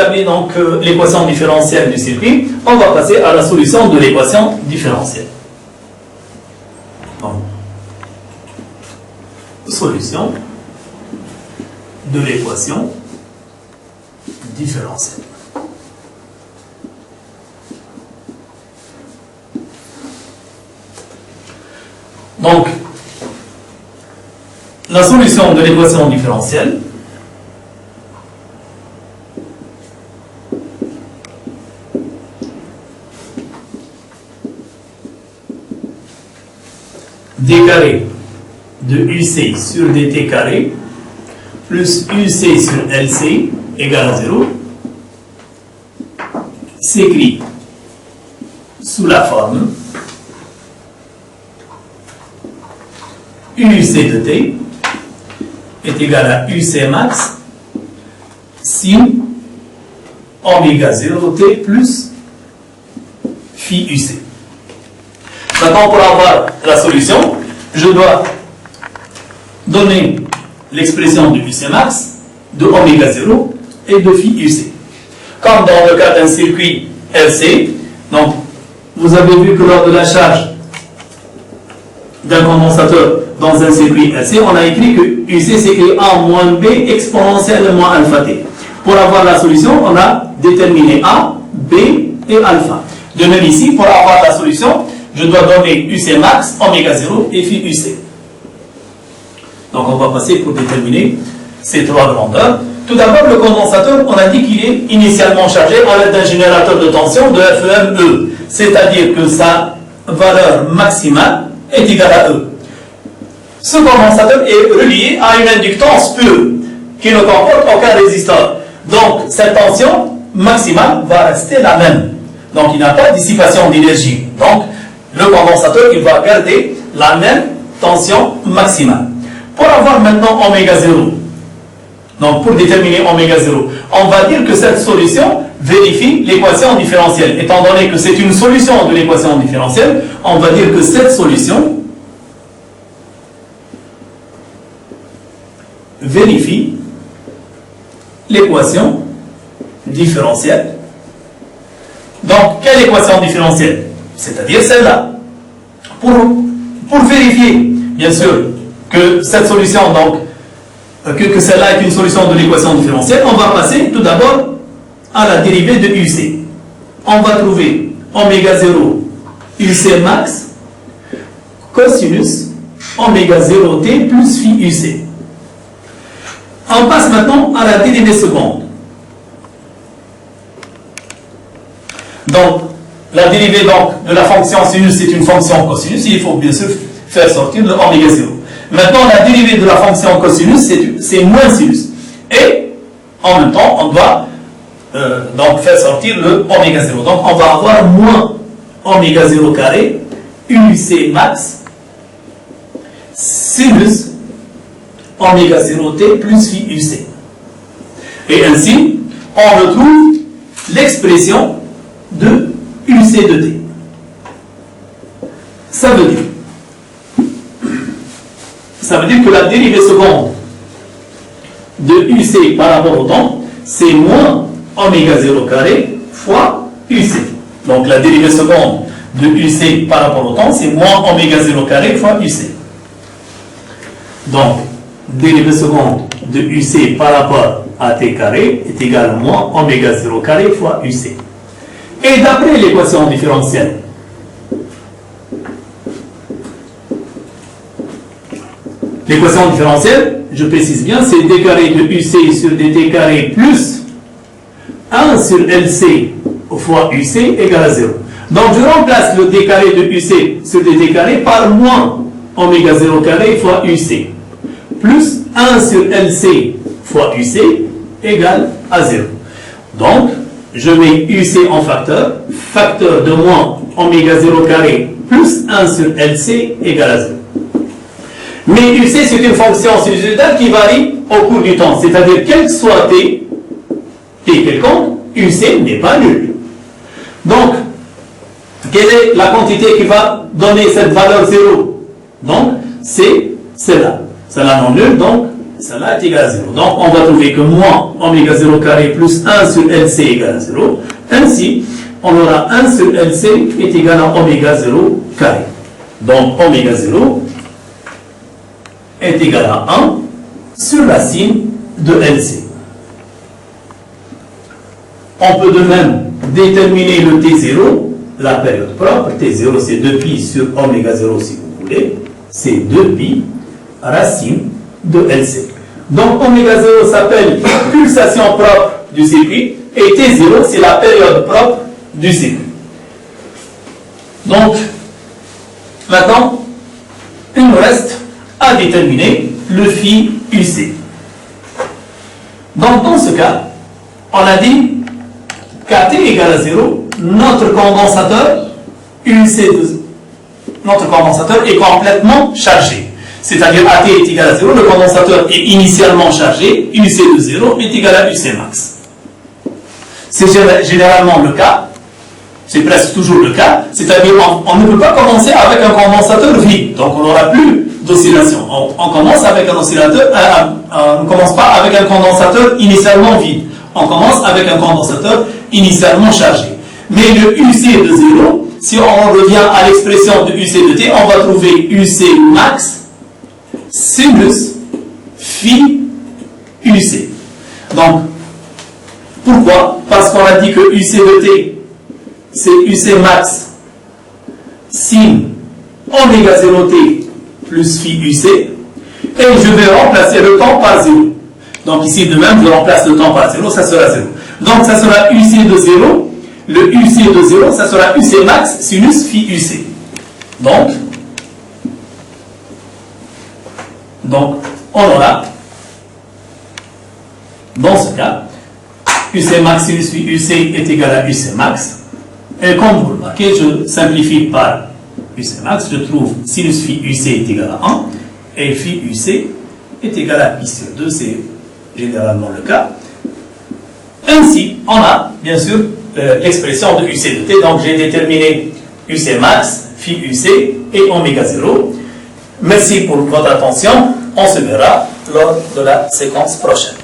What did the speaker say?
établi donc l'équation différentielle du circuit, on va passer à la solution de l'équation différentielle. Donc, solution de l'équation différentielle. Donc, la solution de l'équation différentielle d carré de UC sur dt carré plus UC sur LC égale à 0 s'écrit sous la forme UC de t est égal à UC max sin oméga 0 t plus phi UC. Maintenant, pour avoir la solution, je dois donner l'expression de UC max, de oméga 0 et de phi UC. Comme dans le cas d'un circuit LC, donc vous avez vu que lors de la charge d'un condensateur dans un circuit LC, on a écrit que UC s'écrit A moins B exponentielle moins alpha t. Pour avoir la solution, on a déterminé A, B et alpha. De même ici, pour avoir la solution, je dois donner UC max, oméga 0 et phi UC. Donc on va passer pour déterminer ces trois grandeurs. Tout d'abord, le condensateur, on a dit qu'il est initialement chargé à l'aide d'un générateur de tension de FEME, c'est-à-dire que sa valeur maximale est égale à E. Ce condensateur est relié à une inductance pure qui ne comporte aucun résisteur. Donc cette tension maximale va rester la même. Donc il n'y a pas de dissipation d'énergie. Donc le condensateur il va garder la même tension maximale. Pour avoir maintenant oméga 0, donc pour déterminer oméga 0, on va dire que cette solution vérifie l'équation différentielle. Étant donné que c'est une solution de l'équation différentielle, on va dire que cette solution vérifie l'équation différentielle. Donc, quelle équation différentielle? C'est-à-dire celle-là. Pour vérifier, bien sûr, que cette solution, donc, que celle-là est une solution de l'équation différentielle, on va passer tout d'abord à la dérivée de UC. On va trouver oméga 0 UC max cosinus oméga 0 t plus phi UC. On passe maintenant à la dérivée seconde. Donc, la dérivée donc, de la fonction sinus, c'est une fonction cosinus. Il faut bien sûr faire sortir le oméga 0. Maintenant, la dérivée de la fonction cosinus, c'est moins sinus. Et, en même temps, on doit donc faire sortir le oméga 0. Donc, on va avoir moins oméga 0 carré, UC max, sinus oméga 0 t plus phi UC. Et ainsi, on retrouve l'expression de UC de t. Ça veut dire que la dérivée seconde de UC par rapport au temps, c'est moins oméga 0 carré fois UC. Donc la dérivée seconde de UC par rapport au temps, c'est moins oméga 0 carré fois UC. Donc, dérivée seconde de UC par rapport à t carré est égal à moins oméga 0 carré fois UC. Et d'après l'équation différentielle, l'équation différentielle, je précise bien, c'est d carré de UC sur dt carré plus 1 sur LC fois UC égale à 0. Donc je remplace le d carré de UC sur dt carré par moins oméga 0 carré fois UC plus 1 sur LC fois UC égale à 0. Donc, je mets UC en facteur de moins oméga 0 carré plus 1 sur LC égale à 0. Mais UC, c'est une fonction sinusoïdale qui varie au cours du temps. C'est-à-dire, quel que soit t quelconque, UC n'est pas nul. Donc, quelle est la quantité qui va donner cette valeur 0? Donc, c'est celle-là. Celle-là non nulle, donc celle-là est égale à 0. Donc, on va trouver que moins oméga 0 carré plus 1 sur LC est égal à 0. Ainsi, on aura 1 sur LC est égal à oméga 0 carré. Donc, oméga 0 est égal à 1 sur la sine de LC. On peut de même déterminer le T0, la période propre. T0, c'est 2pi sur oméga 0 si vous voulez. C'est 2pi racine de LC. Donc, oméga 0 s'appelle pulsation propre du circuit et T0, c'est la période propre du circuit. Donc, maintenant, il nous reste à déterminer le phi UC. Donc, dans ce cas, on a dit qu'à t égale à 0, notre condensateur est complètement chargé. C'est-à-dire à t est égal à 0, le condensateur est initialement chargé, UC de 0 est égal à UC max. C'est généralement le cas, c'est presque toujours le cas, c'est-à-dire on ne peut pas commencer avec un condensateur vide, donc on n'aura plus d'oscillation. On commence avec un oscillateur, on ne commence pas avec un condensateur initialement vide, on commence avec un condensateur initialement chargé. Mais le UC de 0, si on revient à l'expression de UC de t, on va trouver UC max sinus phi UC. Donc, pourquoi? Parce qu'on a dit que UC de t, c'est UC max sin oméga 0t plus phi UC, et je vais remplacer le temps par 0. Donc ici, de même, je remplace le temps par 0, ça sera 0. Donc ça sera UC de 0, le UC de 0, ça sera UC max sinus phi UC. Donc on aura, dans ce cas, UC max sinus phi UC est égal à UC max. Et comme vous le remarquez, je simplifie par UC max, je trouve sinus phi UC est égal à 1, et phi UC est égal à pi sur 2, c'est généralement le cas. Ainsi, on a, bien sûr, l'expression de UC de t, donc j'ai déterminé UC max, phi UC et oméga 0. Merci pour votre attention, on se verra lors de la séquence prochaine.